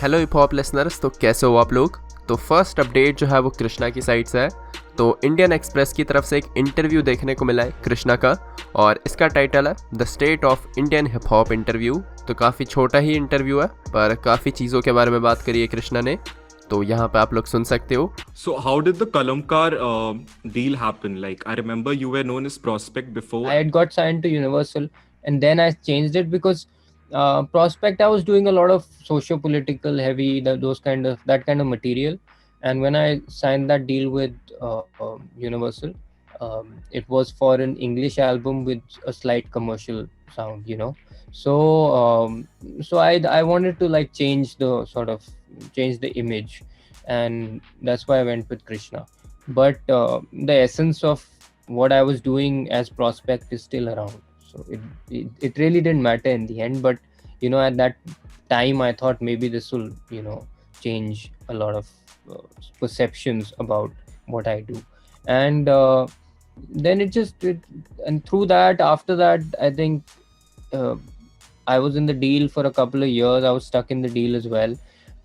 Hello hip hop listeners, तो कैसे हो आप लोग। तो फर्स्ट अपडेट जो है वो कृष्णा की साइड से है। तो इंडियन एक्सप्रेस की तरफ से एक इंटरव्यू देखने को मिला है कृष्णा का, और इसका टाइटल है the state of Indian hip hop interview. तो काफ़ी छोटा ही इंटरव्यू है, पर काफ़ी चीज़ों के बारे में बात करी है कृष्णा ने, तो यहाँ पे आप लोग सुन सकते हो। So how did the Kalamkaar deal happen? Like I remember you were known as Prospect before. I had got signed to Universal, and then I changed it because Prospect I was doing a lot of socio-political heavy that kind of material, and when I signed that deal with Universal, it was for an English album with a slight commercial sound, you know. So I wanted to like change the image, and that's why I went with Krishna. But the essence of what I was doing as Prospect is still around. So it really didn't matter in the end. But, you know, at that time, I thought maybe this will, you know, change a lot of perceptions about what I do. And then and through that, after that, I think I was in the deal for a couple of years. I was stuck in the deal as well.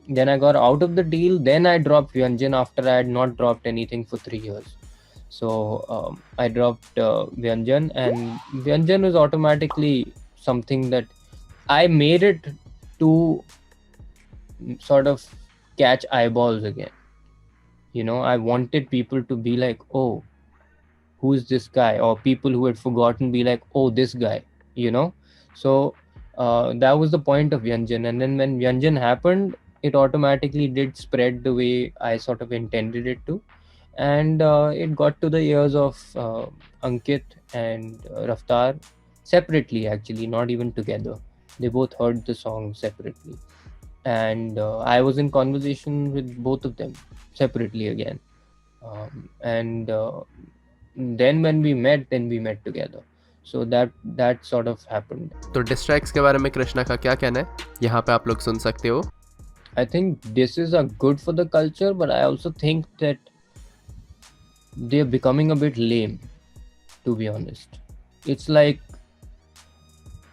Then I got out of the deal. Then I dropped Vyanjan after I had not dropped anything for 3 years. So I dropped Vyanjan, and Vyanjan was automatically something that I made it to sort of catch eyeballs again. You know, I wanted people to be like, oh, who is this guy? Or people who had forgotten be like, oh, this guy, you know. So that was the point of Vyanjan. And then when Vyanjan happened, it automatically did spread the way I sort of intended it to. And it got to the ears of Ankit and Rapstar separately, actually, not even together. They both heard the song separately. And I was in conversation with both of them separately again. And then when we met together. So that sort of happened. तो dish tracks के बारे में कृष्णा का क्या कहना है, यहाँ पे आप लोग सुन सकते हो। I think disses are good for the culture, but I also think that they're becoming a bit lame, to be honest. It's like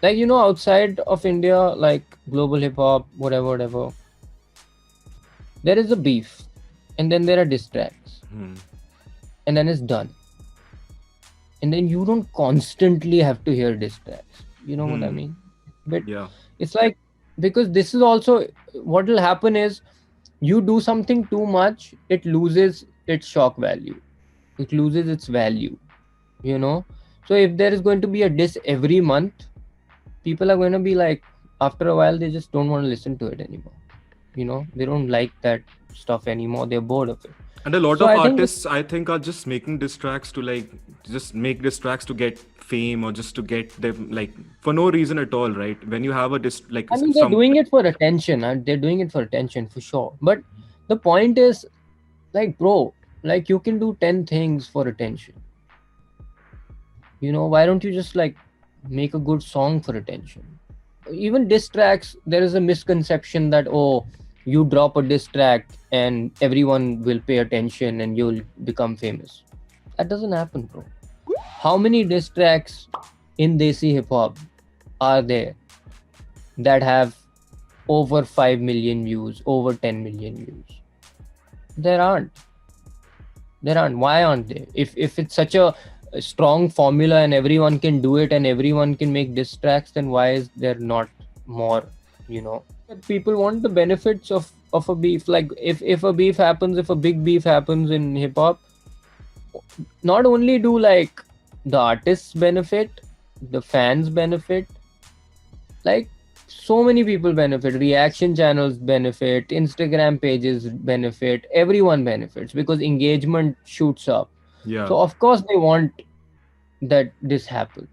you know, outside of India, like global hip hop, whatever, there is a beef, and then there are diss tracks, and then it's done. And then you don't constantly have to hear diss tracks. You know what I mean? But Yeah. it's like, because this is also what will happen is you do something too much, it loses its shock value. It loses its value, you know. So if there is going to be a diss every month, people are going to be like, after a while, they just don't want to listen to it anymore. You know, they don't like that stuff anymore. They're bored of it. And a lot So of I think artists, I think, are just making diss tracks to like just make diss tracks to get fame or just to get them like for no reason at all, right? When you have a diss like I mean, they're doing it for attention. They're doing it for attention for sure. But the point is, like, bro, like you can do 10 things for attention. You know, why don't you just like make a good song for attention? Even diss tracks, there is a misconception that, oh, you drop a diss track and everyone will pay attention and you'll become famous. That doesn't happen, bro. How many diss tracks in Desi hip hop are there that have over 5 million views, over 10 million views? There aren't. Why aren't they? If it's such a strong formula and everyone can do it and everyone can make diss tracks, then why is there not more, you know? People want the benefits of a beef. Like if a beef happens, if a big beef happens in hip hop, not only do like the artists benefit, the fans benefit, like so many people benefit. Reaction channels benefit, Instagram pages benefit, everyone benefits because engagement shoots up. Yeah. So of course they want that this happens.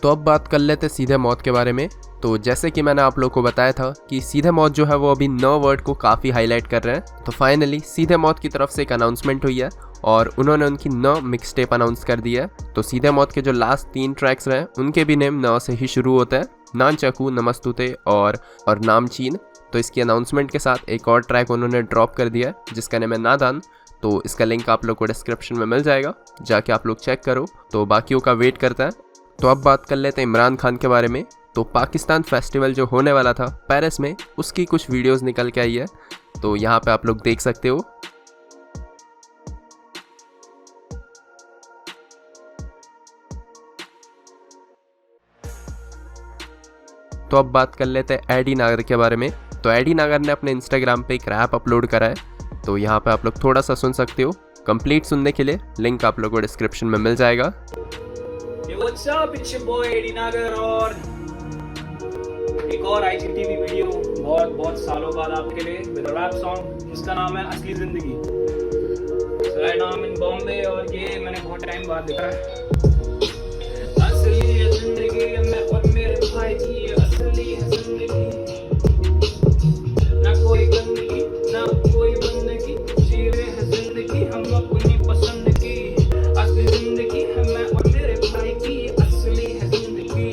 तो अब बात कर लेते सीधे मौत के बारे में। तो जैसे कि मैंने आप लोगों को बताया था कि सीधे मौत जो है वो अभी 9 वर्ड को काफ़ी हाईलाइट कर रहे हैं। तो फाइनली सीधे मौत की तरफ से एक अनाउंसमेंट हुई है और उन्होंने उनकी 9 मिक्स टेप अनाउंस कर दी है। तो सीधे मौत के जो लास्ट 3 ट्रैक्स रहे उनके भी नेम 9 से ही शुरू होते हैं, नान चकू, नमस्तुते और नामचीन। तो इसकी अनाउंसमेंट के साथ एक और ट्रैक उन्होंने ड्रॉप कर दिया है जिसका नेम है नादान। तो इसका लिंक आप लोग को डिस्क्रिप्शन में मिल जाएगा, जाके आप लोग चेक करो। तो बाकियों का वेट करता है। तो अब बात कर लेते हैं इमरान खान के बारे में। तो पाकिस्तान फेस्टिवल जो होने वाला था पेरिस में, उसकी कुछ वीडियोस निकल के आई है, तो यहाँ पे आप लोग देख सकते हो। तो अब बात कर लेते हैं एडी नागर के बारे में। तो एडी नागर ने अपने इंस्टाग्राम पे एक रैप अपलोड करा है, तो यहाँ पे आप लोग थोड़ा सा सुन सकते हो। कंप्लीट सुनने के लिए लिंक आप लोगों को डिस्क्रिप्शन में मिल जाएगा। What's up? It's your boy AD नागर और एक और IGTV वीडियो बहुत सालों बाद आपके लिए विद रैप सॉन्ग जिसका नाम है असली जिंदगी। राइट नाउ आई एम इन बॉम्बे और ये मैंने बहुत टाइम बाद देखा है। असली जिंदगी मैं और मेरे भाई की असली जिंदगी, ना कोई गंदगी ना कोई बंदगी, जी रहे हैं जिंदगी हम अपनी पसंद की। असली जिंदगी है मैं और मेरे भाई की असली है जिंदगी,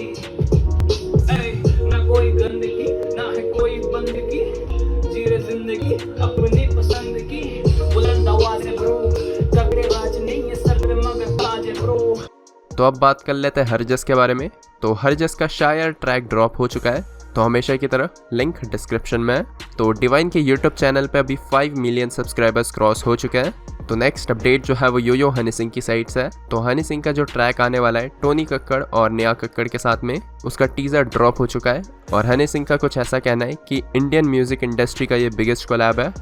ना कोई गंदगी ना है कोई बंदगी, जी रहे जिंदगी अपनी पसंद की। बुलंद आवाज है ब्रो, तगड़े राज नहीं है सर पे मगर ताज है ब्रो। तो अब बात कर लेते हैं हरजस के बारे में। तो हरजस का शायर ट्रैक ड्रॉप हो चुका है, तो हमेशा की तरह लिंक डिस्क्रिप्शन में है। तो डिवाइन के यूट्यूब चैनल पे अभी 5 मिलियन सब्सक्राइबर्स क्रॉस हो चुके हैं। तो नेक्स्ट अपडेट जो है वो यो हनी सिंह की साइड से है। तो हनी सिंह का जो ट्रैक आने वाला है टोनी कक्कड़ और नेहा कक्कड़ के साथ में, उसका टीजर ड्रॉप हो चुका है। और हनी सिंह का कुछ ऐसा कहना है कि इंडियन म्यूजिक इंडस्ट्री का ये बिगेस्ट कोलैब है।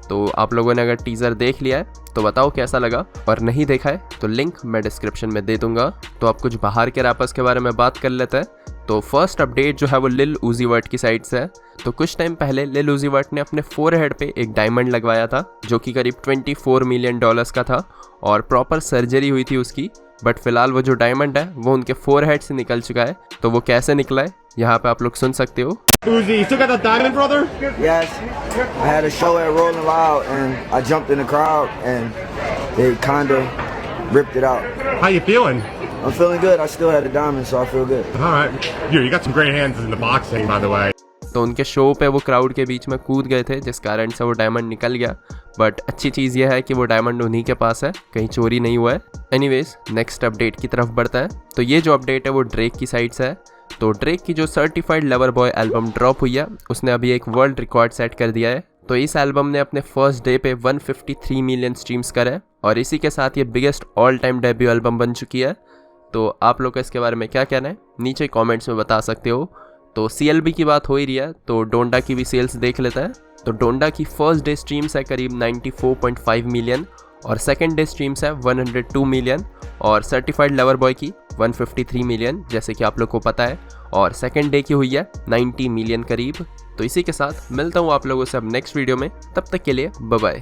तो आप लोगों ने अगर टीजर देख लिया है तो बताओ कैसा लगा, और नहीं देखा है तो लिंक मैं डिस्क्रिप्शन में दे दूंगा। तो आप कुछ बाहर के रैपर्स के बारे में बात कर लेते हैं। तो फर्स्ट अपडेट जो है वो लिल उजी वर्ट की साइड से है। तो कुछ टाइम पहले लिल उजी वर्ट ने अपने फोरहेड पे एक डायमंड लगवाया था जो कि करीब $24 मिलियन का था, और प्रॉपर सर्जरी हुई थी उसकी। बट फिलहाल वो जो डायमंड है वो उनके फोरहेड से निकल चुका है। तो वो कैसे निकला है यहाँ पे आप लोग सुन सकते हो। Uzi, you still got that diamond, brother? Yes, I had a show at Rolling Loud and I jumped in the crowd and they kinda ripped it out. How you feeling? I'm feeling good. I still had the diamond, so I feel good. All right. You got some great hands in the boxing, by the way. तो उनके show पे वो crowd के बीच में कूद गए थे, जिस कारण से वो डायमंड निकल गया। बट अच्छी चीज़ यह है कि वो डायमंड उन्हीं के पास है, कहीं चोरी नहीं हुआ है। एनीवेज नेक्स्ट अपडेट की तरफ बढ़ता है। तो ये जो अपडेट है वो ड्रेक की साइड से है। तो ड्रेक की जो certified lover boy album drop हुई है, उसने अभी एक वर्ल्ड रिकॉर्ड सेट कर दिया है। तो इस एल्बम ने अपने फर्स्ट डे पे 153 मिलियन स्ट्रीम्स करे, और इसी के साथ ये biggest all time debut album बन चुकी है। तो आप लोग का इसके बारे में क्या कहना है, नीचे कमेंट्स में बता सकते हो। तो CLB की बात हो ही रही है, तो डोंडा की भी सेल्स देख लेते हैं। तो डोंडा की फर्स्ट डे स्ट्रीम्स है करीब 94.5 मिलियन, और सेकंड डे स्ट्रीम्स है 102 मिलियन, और सर्टिफाइड लवर बॉय की 153 मिलियन जैसे कि आप लोग को पता है, और सेकंड डे की हुई है 90 मिलियन करीब। तो इसी के साथ मिलता हूँ आप लोगों से अब नेक्स्ट वीडियो में, तब तक के लिए बाय बाय।